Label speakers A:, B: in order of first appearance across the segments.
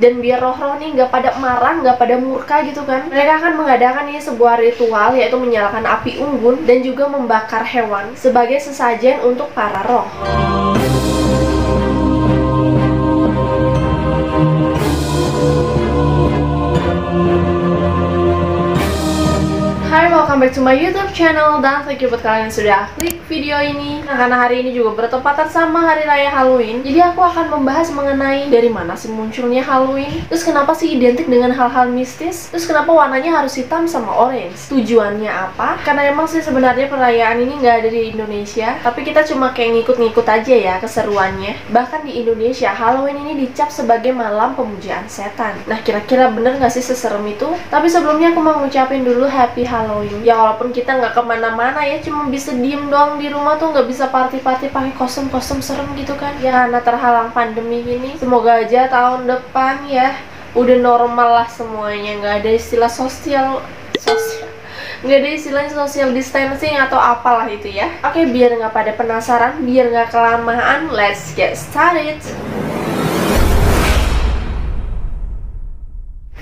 A: Dan biar roh-roh nih nggak pada marah, nggak pada murka gitu kan, mereka akan mengadakan nih sebuah ritual, yaitu menyalakan api unggun dan juga membakar hewan sebagai sesajen untuk para roh. Hai, welcome back to my YouTube channel, dan thank you buat kalian yang sudah klik video ini. Nah, karena hari ini juga bertepatan sama hari raya Halloween, jadi aku akan membahas mengenai dari mana sih munculnya Halloween, terus kenapa sih identik dengan hal-hal mistis, terus kenapa warnanya harus hitam sama orange, tujuannya apa. Karena emang sih sebenarnya perayaan ini nggak ada di Indonesia, tapi kita cuma kayak ngikut-ngikut aja ya keseruannya. Bahkan di Indonesia, Halloween ini dicap sebagai malam pemujaan setan. Nah, kira-kira bener nggak sih seserem itu? Tapi sebelumnya aku mau ngucapin dulu happy Halloween. Ya walaupun kita nggak kemana-mana ya, cuma bisa diem doang di rumah tuh, nggak bisa party-party pakai kostum-kostum serem gitu kan ya, karena terhalang pandemi gini. Semoga aja tahun depan ya udah normal lah semuanya, nggak ada istilah nggak ada istilahnya social distancing atau apalah itu ya. Oke, biar nggak pada penasaran, biar nggak kelamaan, let's get started.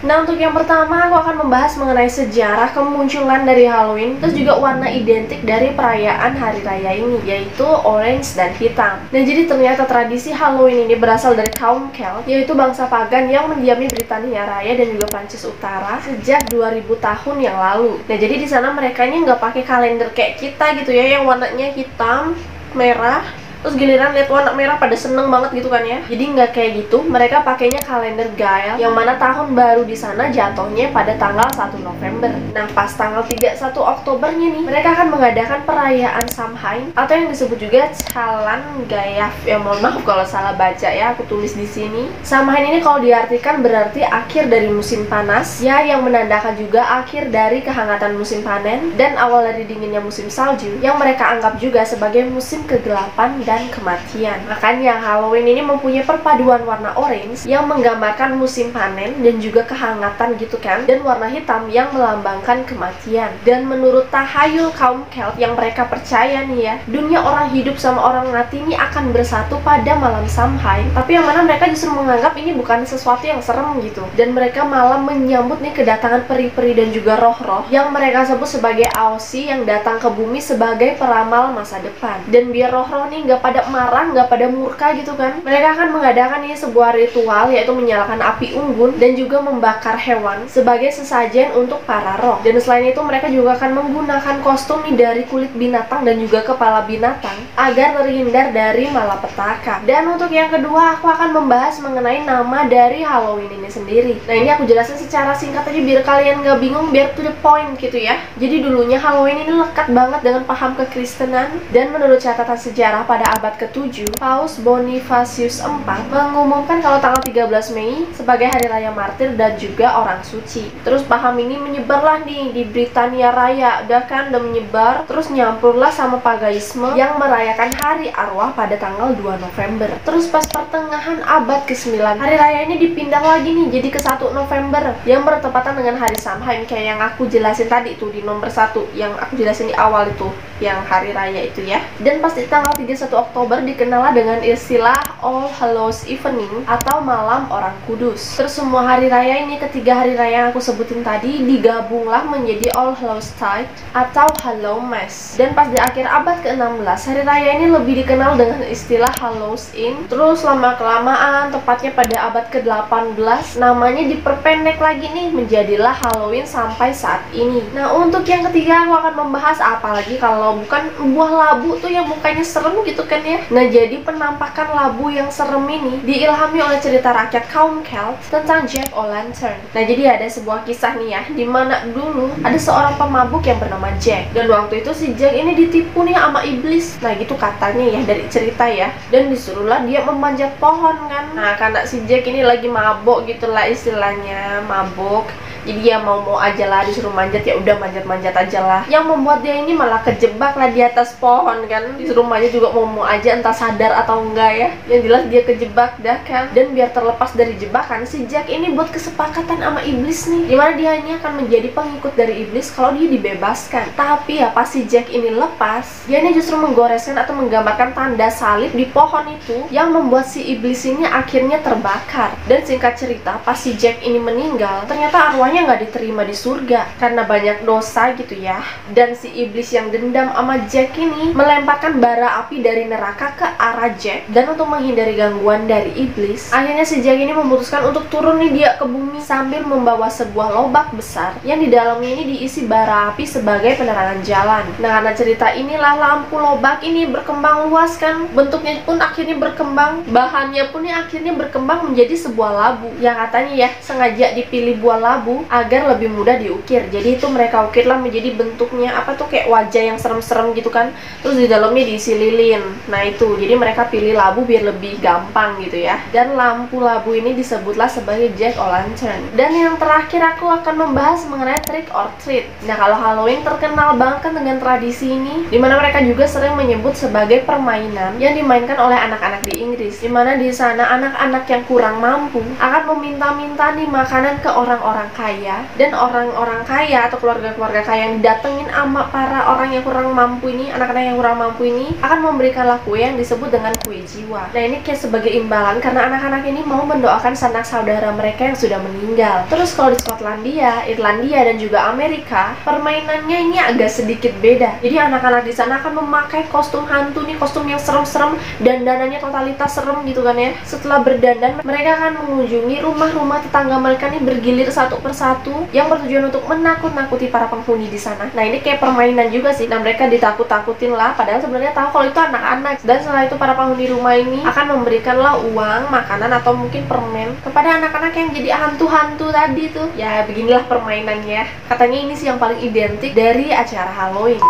A: Nah, untuk yang pertama aku akan membahas mengenai sejarah kemunculan dari Halloween, terus juga warna identik dari perayaan hari raya ini, yaitu orange dan hitam. Nah, jadi ternyata tradisi Halloween ini berasal dari kaum Celt, yaitu bangsa pagan yang mendiami Britania Raya dan juga Prancis Utara sejak 2000 tahun yang lalu. Nah, jadi di sana mereka ini nggak pakai kalender kayak kita gitu ya, yang warnanya hitam, merah, terus giliran lihat warna merah pada seneng banget gitu kan ya. Jadi nggak kayak gitu, mereka pakainya kalender Gael, yang mana tahun baru di sana jatuhnya pada tanggal 1 November. Nah, pas tanggal 31 Oktobernya nih, mereka akan mengadakan perayaan Samhain atau yang disebut juga Calan Gaeaf. Ya mohon maaf kalau salah baca ya, aku tulis di sini. Samhain ini kalau diartikan berarti akhir dari musim panas ya, yang menandakan juga akhir dari kehangatan musim panen dan awal dari dinginnya musim salju, yang mereka anggap juga sebagai musim kegelapan dan kematian. Makanya Halloween ini mempunyai perpaduan warna orange yang menggambarkan musim panen dan juga kehangatan gitu kan, dan warna hitam yang melambangkan kematian. Dan menurut tahayul kaum Celt yang mereka percaya nih ya, dunia orang hidup sama orang mati ini akan bersatu pada malam Samhain, tapi yang mana mereka justru menganggap ini bukan sesuatu yang serem gitu, dan mereka malah menyambut nih kedatangan peri-peri dan juga roh-roh yang mereka sebut sebagai Aosi yang datang ke bumi sebagai peramal masa depan. Dan biar roh-roh nih nggak pada marah, nggak pada murka gitu kan, mereka akan mengadakan ini sebuah ritual, yaitu menyalakan api unggun dan juga membakar hewan sebagai sesajen untuk para roh. Dan selain itu mereka juga akan menggunakan kostum nih dari kulit binatang dan juga kepala binatang agar terhindar dari malapetaka. Dan untuk yang kedua, aku akan membahas mengenai nama dari Halloween ini sendiri. Nah, ini aku jelasin secara singkat aja biar kalian nggak bingung, biar to the point gitu ya. Jadi dulunya Halloween ini lekat banget dengan paham kekristenan, dan menurut catatan sejarah pada abad ke-7, Paus Bonifacius IV mengumumkan kalau tanggal 13 Mei sebagai hari raya martir dan juga orang suci. Terus paham ini menyebarlah nih di Britania Raya, udah kan, udah menyebar, terus nyampurlah sama Paganisme yang merayakan hari arwah pada tanggal 2 November. Terus pas pertengahan abad ke-9, hari raya ini dipindah lagi nih jadi ke 1 November yang bertepatan dengan hari Samhain, kayak yang aku jelasin tadi tuh di nomor 1 yang aku jelasin di awal itu, yang hari raya itu ya. Dan pas di tanggal 31 Oktober dikenal dengan istilah All Hallows Evening atau malam orang kudus. Terus semua hari raya ini, ketiga hari raya yang aku sebutin tadi, digabunglah menjadi All Hallows Tide atau Hallow Mass. Dan pas di akhir abad ke-16, hari raya ini lebih dikenal dengan istilah Hallows Inn. Terus lama kelamaan, tepatnya pada abad ke-18, namanya diperpendek lagi nih menjadilah Halloween sampai saat ini. Nah, untuk yang ketiga aku akan membahas apalagi kalau bukan buah labu tuh yang mukanya serem gitu kan ya. Nah, jadi penampakan labu yang serem ini diilhami oleh cerita rakyat kaum Celt tentang Jack O'Lantern. Nah, jadi ada sebuah kisah nih ya, dimana dulu ada seorang pemabuk yang bernama Jack, dan waktu itu si Jack ini ditipu nih sama iblis. Nah, gitu katanya ya dari cerita ya. Dan disuruhlah dia memanjat pohon kan. Nah, karena si Jack ini lagi mabuk gitulah istilahnya, mabuk, Jadi ya mau aja lah disuruh manjat, ya udah manjat-manjat aja lah. Yang membuat dia ini malah kejebak lah di atas pohon kan. Disuruh manjat juga mau aja, entah sadar atau enggak ya. Yang jelas dia kejebak dah kan. Dan biar terlepas dari jebakan, si Jack ini buat kesepakatan sama iblis nih, dimana dia hanya akan menjadi pengikut dari iblis kalau dia dibebaskan. Tapi ya pas si Jack ini lepas, dia ini justru menggoreskan atau menggambarkan tanda salib di pohon itu, yang membuat si iblis ini akhirnya terbakar. Dan singkat cerita, pas si Jack ini meninggal, ternyata arwahnya nggak diterima di surga karena banyak dosa gitu ya. Dan si iblis yang dendam sama Jack ini melemparkan bara api dari neraka ke arah Jack. Dan untuk menghindari gangguan dari iblis, akhirnya si Jack ini memutuskan untuk turun nih dia ke bumi sambil membawa sebuah lobak besar yang di dalamnya ini diisi bara api sebagai penerangan jalan. Nah, karena cerita inilah lampu lobak ini berkembang luas kan, bentuknya pun akhirnya berkembang, bahannya pun akhirnya berkembang menjadi sebuah labu yang katanya ya sengaja dipilih buah labu agar lebih mudah diukir. Jadi itu mereka ukirlah menjadi bentuknya apa tuh, kayak wajah yang serem-serem gitu kan, terus di dalamnya diisi lilin. Nah itu, jadi mereka pilih labu biar lebih gampang gitu ya. Dan lampu labu ini disebutlah sebagai Jack-o'-lantern. Dan yang terakhir aku akan membahas mengenai trick or treat. Nah, kalau Halloween terkenal banget kan dengan tradisi ini, dimana mereka juga sering menyebut sebagai permainan yang dimainkan oleh anak-anak di Inggris, dimana di sana anak-anak yang kurang mampu akan meminta-minta nih makanan ke orang-orang kaya, dan orang-orang kaya atau keluarga-keluarga kaya yang datengin sama para orang yang kurang mampu ini, anak-anak yang kurang mampu ini, akan memberikanlah kue yang disebut dengan kue jiwa. Nah, ini kayak sebagai imbalan karena anak-anak ini mau mendoakan sanak saudara mereka yang sudah meninggal. Terus kalau di Skotlandia, Irlandia, dan juga Amerika, permainannya ini agak sedikit beda. Jadi anak-anak di sana akan memakai kostum hantu nih, kostum yang serem-serem, dan dandanannya totalitas serem gitu kan ya. Setelah berdandan, mereka akan mengunjungi rumah-rumah tetangga mereka nih bergilir satu persatu, yang bertujuan untuk menakut-nakuti para penghuni di sana. Nah, ini kayak permainan juga sih. Nah, mereka ditakut-takutin lah, padahal sebenarnya tahu kalau itu anak-anak. Dan setelah itu para penghuni rumah ini akan memberikanlah uang, makanan, atau mungkin permen kepada anak-anak yang jadi hantu-hantu tadi tuh. Ya, beginilah permainannya. Katanya ini sih yang paling identik dari acara Halloween.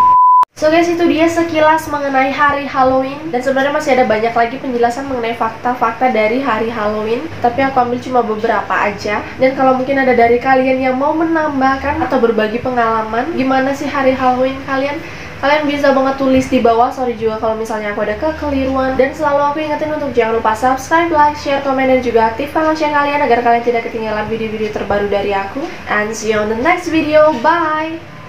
A: So guys, itu dia sekilas mengenai hari Halloween. Dan sebenarnya masih ada banyak lagi penjelasan mengenai fakta-fakta dari hari Halloween, tapi aku ambil cuma beberapa aja. Dan kalau mungkin ada dari kalian yang mau menambahkan atau berbagi pengalaman gimana sih hari Halloween kalian, kalian bisa banget tulis di bawah. Sorry juga kalau misalnya aku ada kekeliruan. Dan selalu aku ingetin untuk jangan lupa subscribe, like, share, komen, dan juga aktifkan lonceng kalian agar kalian tidak ketinggalan video-video terbaru dari aku. And see you on the next video. Bye!